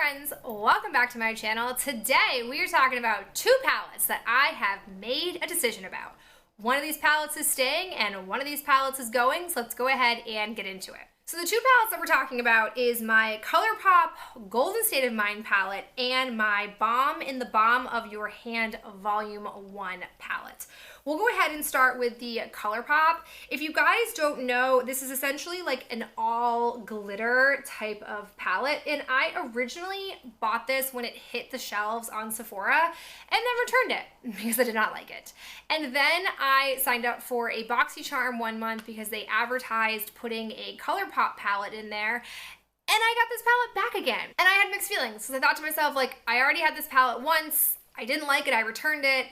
friends, welcome back to my channel. Today we are talking about two palettes that I have made a decision about. One of these palettes is staying and one of these palettes is going, so let's go ahead and get into it. So the two palettes that we're talking about is my ColourPop Golden State of Mind palette and my Balm in the Balm of Your Hand Volume 1 palette. We'll go ahead and start with the ColourPop. If you guys don't know, this is essentially like an all glitter type of palette, and I originally bought this when it hit the shelves on Sephora and then returned it because I did not like it. And then I signed up for a BoxyCharm 1 month because they advertised putting a ColourPop palette in there. And I got this palette back again. And I had mixed feelings because I thought to myself, like, I already had this palette once. I didn't like it. I returned it.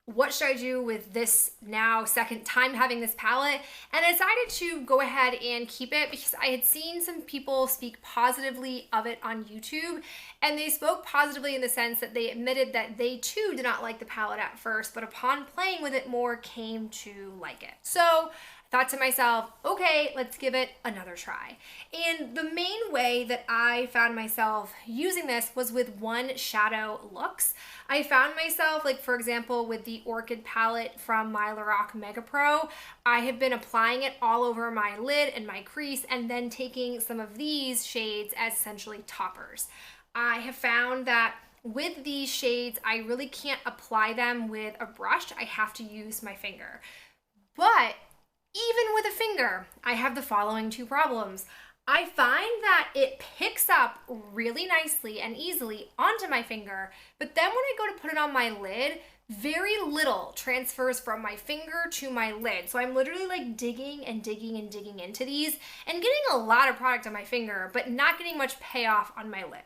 What should I do with this now second time having this palette? And I decided to go ahead and keep it because I had seen some people speak positively of it on YouTube, and they spoke positively in the sense that they admitted that they too did not like the palette at first, but upon playing with it more came to like it. So thought to myself, okay, let's give it another try. And the main way that I found myself using this was with one shadow looks. I found myself, like for example, with the Orchid palette from my Lorac Mega Pro, I have been applying it all over my lid and my crease and then taking some of these shades as essentially toppers. I have found that with these shades, I really can't apply them with a brush. I have to use my finger. But even with a finger, I have the following two problems. I find that it picks up really nicely and easily onto my finger, but then when I go to put it on my lid, very little transfers from my finger to my lid. So I'm literally like digging and digging and digging into these and getting a lot of product on my finger, but not getting much payoff on my lid,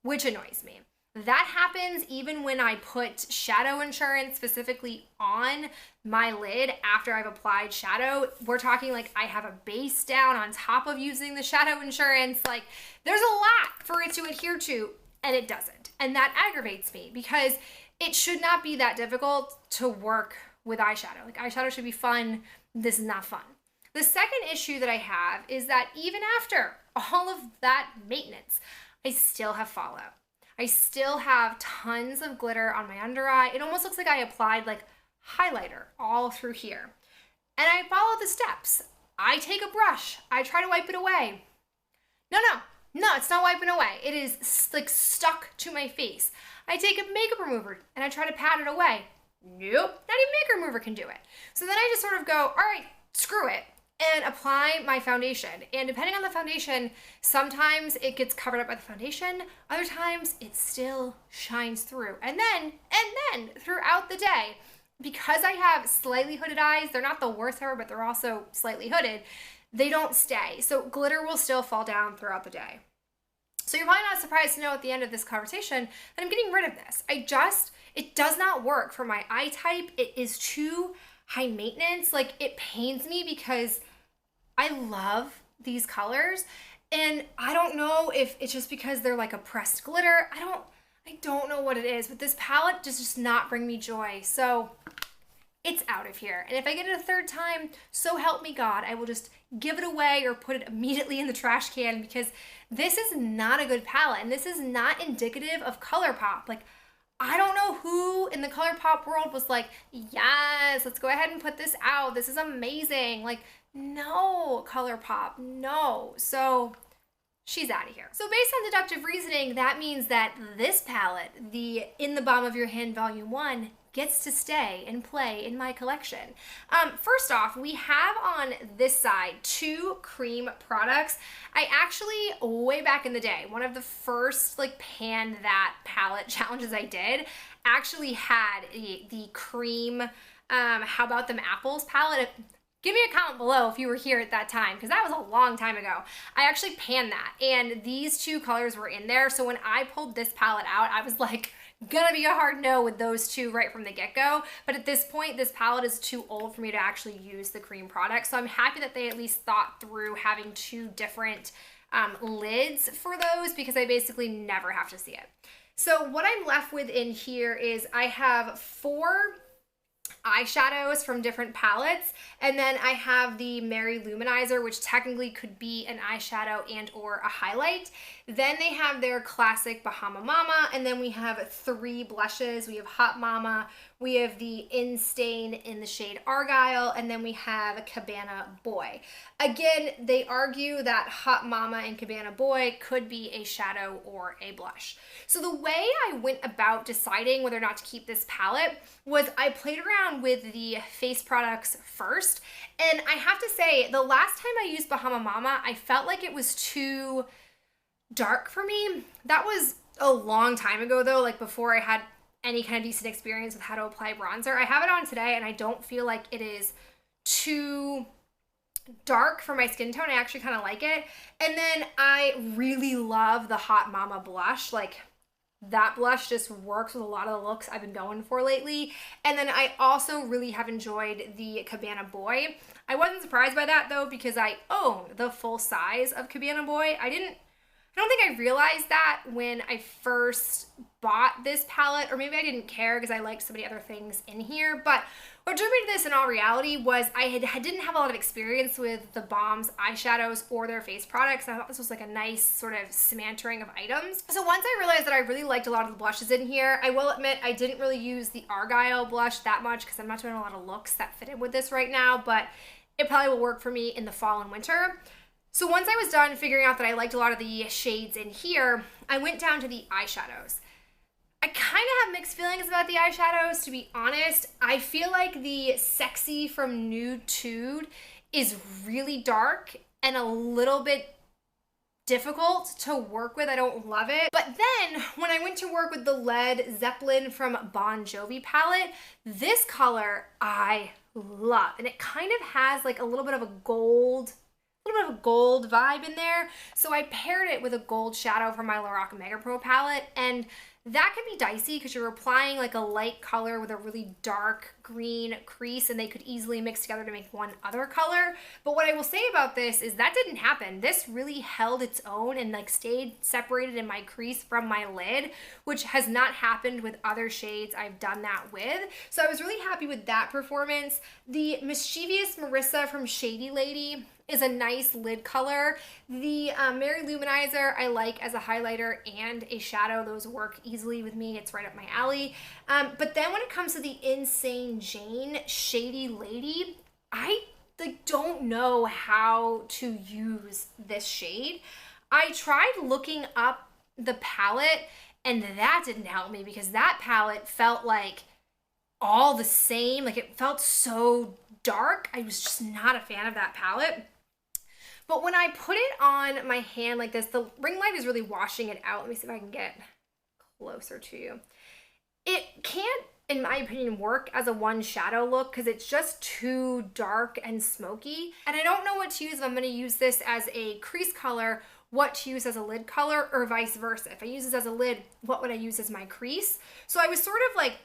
which annoys me. That happens even when I put Shadow Insurance specifically on my lid after I've applied shadow. We're talking like I have a base down on top of using the Shadow Insurance. Like there's a lot for it to adhere to, and it doesn't. And that aggravates me because it should not be that difficult to work with eyeshadow. Like eyeshadow should be fun. This is not fun. The second issue that I have is that even after all of that maintenance, I still have fallout. I still have tons of glitter on my under eye. It almost looks like I applied like highlighter all through here. And I follow the steps. I take a brush. I try to wipe it away. No, it's not wiping away. It is like stuck to my face. I take a makeup remover and I try to pat it away. Nope, not even makeup remover can do it. So then I just sort of go, all right, screw it, and apply my foundation. And depending on the foundation, sometimes it gets covered up by the foundation, other times it still shines through. And then throughout the day, because I have slightly hooded eyes, they're not the worst ever, but they're also slightly hooded, they don't stay. So glitter will still fall down throughout the day. So you're probably not surprised to know at the end of this conversation that I'm getting rid of this. It does not work for my eye type. It is too high maintenance. Like it pains me because I love these colors, and I don't know if it's just because they're like a pressed glitter. I don't know what it is, but this palette just does not bring me joy. So it's out of here. And if I get it a third time, so help me God, I will just give it away or put it immediately in the trash can because this is not a good palette, and this is not indicative of ColourPop. Like, I don't know who in the ColourPop world was like, yes, let's go ahead and put this out. This is amazing. Like, no, ColourPop, no. So she's out of here. So based on deductive reasoning, that means that this palette, the In the Balm of Your Hand Volume 1, gets to stay and play in my collection. First off, we have on this side two cream products. I actually, way back in the day, one of the first like Pan That palette challenges I did actually had the cream, How About Them Apples palette. Give me a comment below if you were here at that time, because that was a long time ago. I actually panned that, and these two colors were in there. So when I pulled this palette out, I was like, gonna be a hard no with those two right from the get-go. But at this point, this palette is too old for me to actually use the cream product. So I'm happy that they at least thought through having two different lids for those, because I basically never have to see it. So what I'm left with in here is I have 4 eyeshadows from different palettes. And then I have the Mary Luminizer, which technically could be an eyeshadow and or a highlight. Then they have their classic Bahama Mama, and then we have 3 blushes. We have Hot Mama, we have the In-Stain in the shade Argyle, and then we have Cabana Boy. Again, they argue that Hot Mama and Cabana Boy could be a shadow or a blush. So the way I went about deciding whether or not to keep this palette was I played around with the face products first. And I have to say, the last time I used Bahama Mama, I felt like it was too dark for me. That was a long time ago though, like before I had any kind of decent experience with how to apply bronzer. I have it on today and I don't feel like it is too dark for my skin tone. I actually kind of like it. And then I really love the Hot Mama blush. Like that blush just works with a lot of the looks I've been going for lately. And then I also really have enjoyed the Cabana Boy. I wasn't surprised by that though, because I own the full size of Cabana Boy. I don't think I realized that when I first bought this palette, or maybe I didn't care because I liked so many other things in here. But what drew me to this in all reality was I didn't have a lot of experience with the Balm's eyeshadows or their face products. And I thought this was like a nice sort of smattering of items. So once I realized that I really liked a lot of the blushes in here, I will admit I didn't really use the Argyle blush that much because I'm not doing a lot of looks that fit in with this right now, but it probably will work for me in the fall and winter. So once I was done figuring out that I liked a lot of the shades in here, I went down to the eyeshadows. I kind of have mixed feelings about the eyeshadows, to be honest. I feel like the Sexy from Nude Tude is really dark and a little bit difficult to work with. I don't love it. But then when I went to work with the Led Zeppelin from Bon Jovi palette, this color I love. And it kind of has like a little bit of a gold vibe in there. So I paired it with a gold shadow from my Lorac Mega Pro palette, and that can be dicey because you're applying like a light color with a really dark green crease, and they could easily mix together to make one other color. But what I will say about this is that didn't happen. This really held its own and like stayed separated in my crease from my lid, which has not happened with other shades I've done that with. So I was really happy with that performance. The Mischievous Marissa from Shady Lady is a nice lid color. The Mary Luminizer I like as a highlighter and a shadow. Those work easily with me. It's right up my alley. But then when it comes to the Insane Jane Shady Lady, I don't know how to use this shade. I tried looking up the palette and that didn't help me because that palette felt like all the same. Like it felt so dark. I was just not a fan of that palette. But when I put it on my hand like this, the ring light is really washing it out. Let me see if I can get closer to you. It can't, in my opinion, work as a one shadow look because it's just too dark and smoky. And I don't know what to use if I'm going to use this as a crease color, what to use as a lid color, or vice versa. If I use this as a lid, what would I use as my crease? So I was sort of like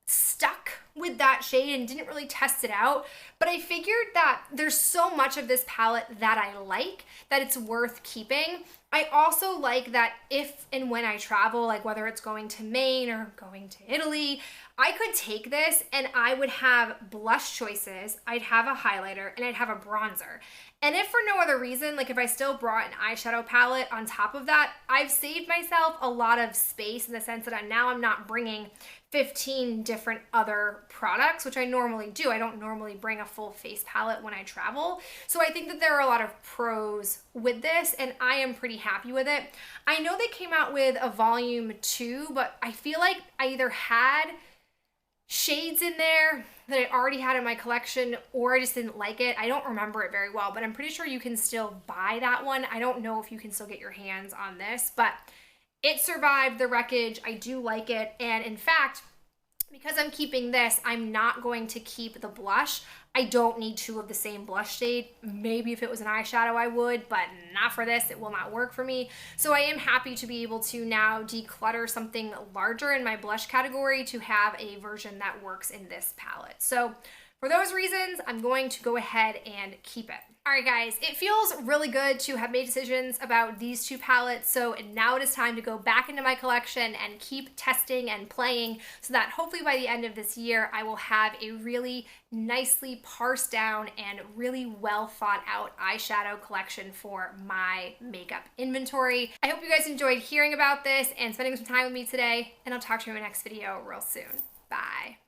stuck with that shade and didn't really test it out, but I figured that there's so much of this palette that I like that it's worth keeping. I also like that if and when I travel, like whether it's going to Maine or going to Italy, I could take this and I would have blush choices, I'd have a highlighter, and I'd have a bronzer. And if for no other reason, like if I still brought an eyeshadow palette on top of that, I've saved myself a lot of space in the sense that I'm not bringing 15 different other products, which I normally do. I don't normally bring a full face palette when I travel. So I think that there are a lot of pros with this and I am pretty happy with it. I know they came out with a volume 2, but I feel like I either had shades in there that I already had in my collection or I just didn't like it. I don't remember it very well, but I'm pretty sure you can still buy that one. I don't know if you can still get your hands on this, but it survived the wreckage. I do like it. And in fact, because I'm keeping this, I'm not going to keep the blush. I don't need 2 of the same blush shade. Maybe if it was an eyeshadow I would, but not for this. It will not work for me. So I am happy to be able to now declutter something larger in my blush category to have a version that works in this palette. So for those reasons, I'm going to go ahead and keep it. All right, guys, it feels really good to have made decisions about these two palettes, so now it is time to go back into my collection and keep testing and playing so that hopefully by the end of this year, I will have a really nicely parsed down and really well thought out eyeshadow collection for my makeup inventory. I hope you guys enjoyed hearing about this and spending some time with me today, and I'll talk to you in my next video real soon. Bye.